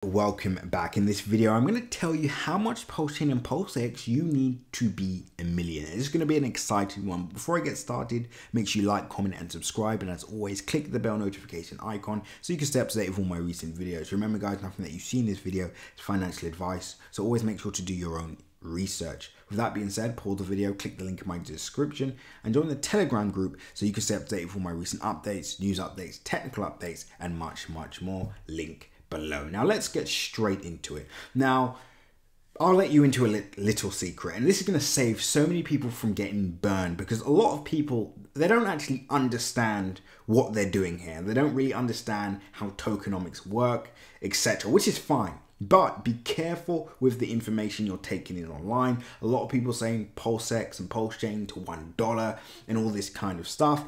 Welcome back. In this video, I'm going to tell you how much Pulsechain and Pulsex you need to be a millionaire. This is going to be an exciting one. Before I get started, make sure you like, comment, and subscribe. And as always, click the bell notification icon so you can stay up to date with all my recent videos. Remember, guys, nothing that you see in this video is financial advice. So always make sure to do your own research. With that being said, pause the video, click the link in my description, and join the Telegram group so you can stay up to date with all my recent updates, news updates, technical updates, and much more. Link below. Now let's get straight into it. Now I'll let you into a little secret, and this is going to save so many people from getting burned, because a lot of people, they don't actually understand what they're doing here. They don't really understand how tokenomics work, etc., which is fine. But be careful with the information you're taking in online. A lot of people saying Pulsex and Pulsechain to $1 and all this kind of stuff.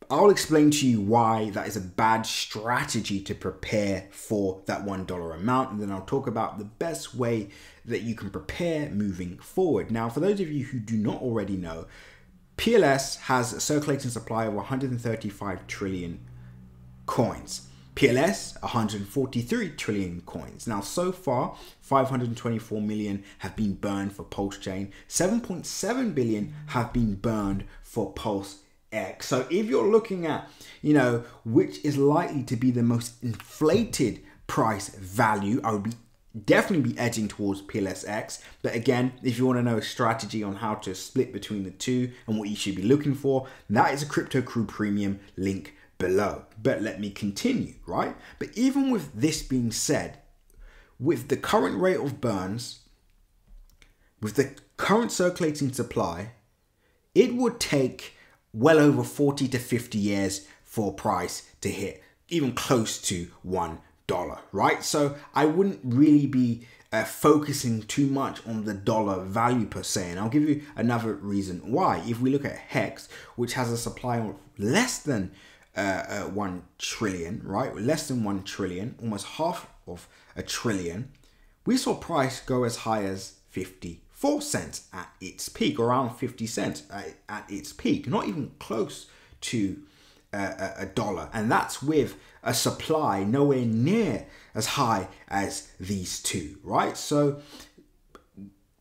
I'll explain to you why that is a bad strategy to prepare for that $1 amount, and then I'll talk about the best way that you can prepare moving forward. Now, for those of you who do not already know, PLS has a circulating supply of 135 trillion coins. Pls, 143 trillion coins. Now, so far, 524 million have been burned for Pulsechain, 7.7 billion have been burned for Pulsex. So if you're looking at, which is likely to be the most inflated price value, I would definitely be edging towards Plsx. But again, if you want to know a strategy on how to split between the two and what you should be looking for, that is a Crypto Crew Premium link below. But let me continue, right? But even with this being said, with the current rate of burns, with the current circulating supply, it would take well over 40 to 50 years for price to hit even close to $1, right? So I wouldn't really be focusing too much on the dollar value per se. And I'll give you another reason why. If we look at Hex, which has a supply of less than 1 trillion, right? Less than 1 trillion, almost half of a trillion, we saw price go as high as 54 cents at its peak, around 50 cents at its peak, not even close to a dollar. And that's with a supply nowhere near as high as these two, right? So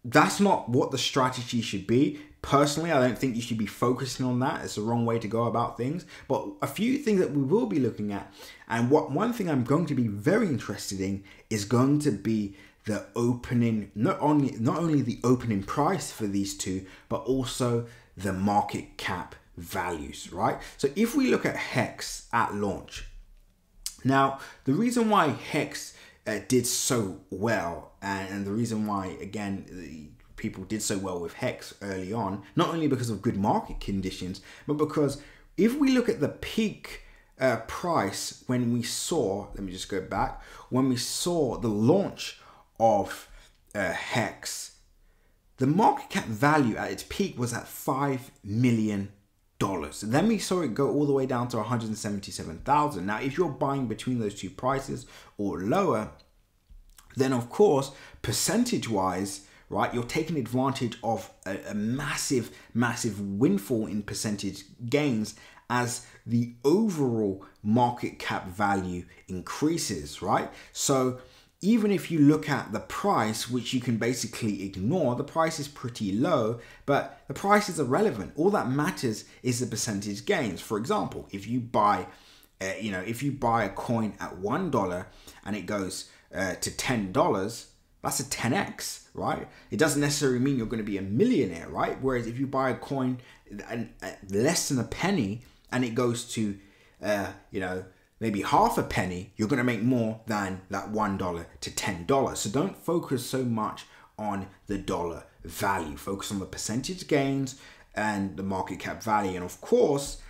that's not what the strategy should be. Personally, I don't think you should be focusing on that. It's the wrong way to go about things. But a few things that we will be looking at, and one thing I'm going to be very interested in is going to be the opening, not only the opening price for these two, but also the market cap values, right? So if we look at Hex at launch, now the reason why Hex did so well, and the reason why, again, people did so well with Hex early on, not only because of good market conditions, but because if we look at the peak price when we saw, let me just go back, when we saw the launch of Hex, the market cap value at its peak was at $5 million. Then we saw it go all the way down to 177,000. Now, if you're buying between those two prices or lower, then of course, percentage-wise, right, you're taking advantage of a massive windfall in percentage gains as the overall market cap value increases, right? So even if you look at the price, which you can basically ignore, the price is pretty low, but the price is irrelevant. All that matters is the percentage gains. For example, if you buy, if you buy a coin at $1 and it goes to $10, that's a 10x, right? It doesn't necessarily mean you're going to be a millionaire, right? Whereas if you buy a coin at less than a penny and it goes to, maybe half a penny, you're going to make more than that $1 to $10. So don't focus so much on the dollar value. Focus on the percentage gains and the market cap value. And of course,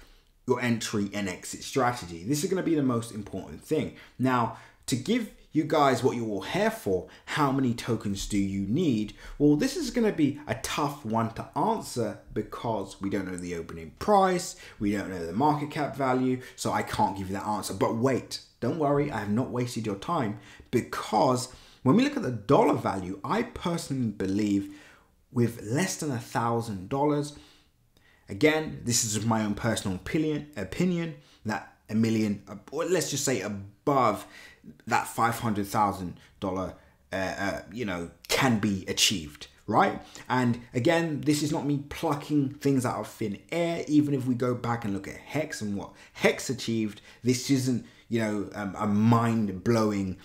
your entry and exit strategy. This is going to be the most important thing. Now, to give you guys what you're all here for, how many tokens do you need? Well, this is going to be a tough one to answer because we don't know the opening price, we don't know the market cap value, so I can't give you that answer. But wait, don't worry, I have not wasted your time, because when we look at the dollar value, I personally believe with less than $1,000, again, this is my own personal opinion, that a million, or let's just say above that $500,000, you know, can be achieved, right? And again, this is not me plucking things out of thin air. Even if we go back and look at Hex and what Hex achieved, this isn't, you know, a mind-blowing,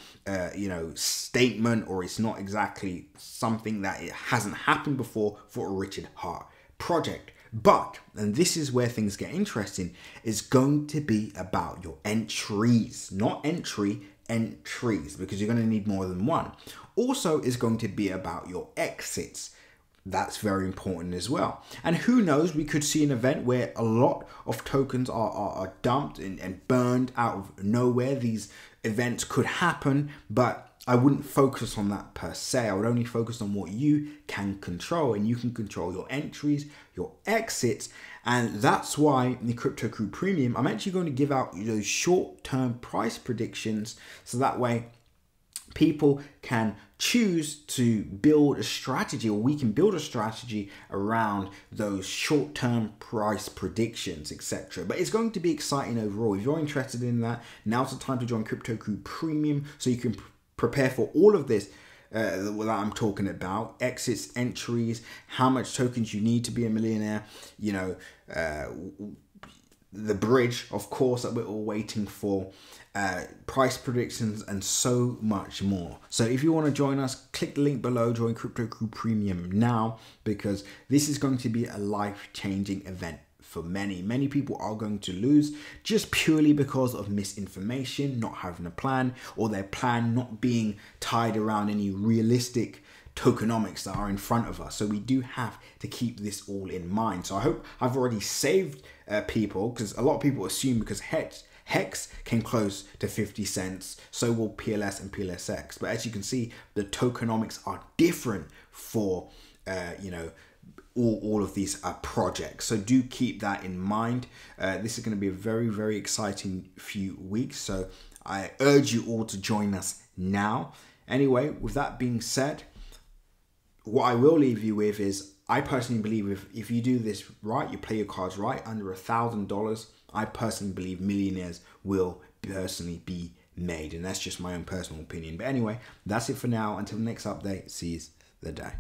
you know, statement, or it's not exactly something that it hasn't happened before for a Richard Heart project. But, and this is where things get interesting, is going to be about your entries, not entries, because you're going to need more than one. Also is going to be about your exits. That's very important as well. And who knows, we could see an event where a lot of tokens are dumped and burned out of nowhere. These events could happen, but I wouldn't focus on that per se. I would only focus on what you can control, and you can control your entries, your exits. And that's why in the Crypto Crew Premium, I'm actually going to give out those short-term price predictions, so that way people can choose to build a strategy, or we can build a strategy around those short-term price predictions, etc. But it's going to be exciting overall. If you're interested in that, now's the time to join Crypto Crew Premium, so you can prepare for all of this that I'm talking about: exits, entries, how much tokens you need to be a millionaire, you know, the bridge, of course, that we're all waiting for, price predictions, and so much more. So if you want to join us, click the link below, join Crypto Crew Premium now, because this is going to be a life-changing event for many people are going to lose just purely because of misinformation, not having a plan, or their plan not being tied around any realistic tokenomics that are in front of us. So we do have to keep this all in mind. So I hope I've already saved people, because a lot of people assume because Hex came close to 50 cents, so will PLS and Psx. But as you can see, the tokenomics are different for, you know, all of these projects. So do keep that in mind. This is going to be a very exciting few weeks. So I urge you all to join us now. Anyway, with that being said, what I will leave you with is, I personally believe if you do this right, you play your cards right, under $1,000, I personally believe millionaires will personally be made. And that's just my own personal opinion. But anyway, that's it for now. Until the next update, seize the day.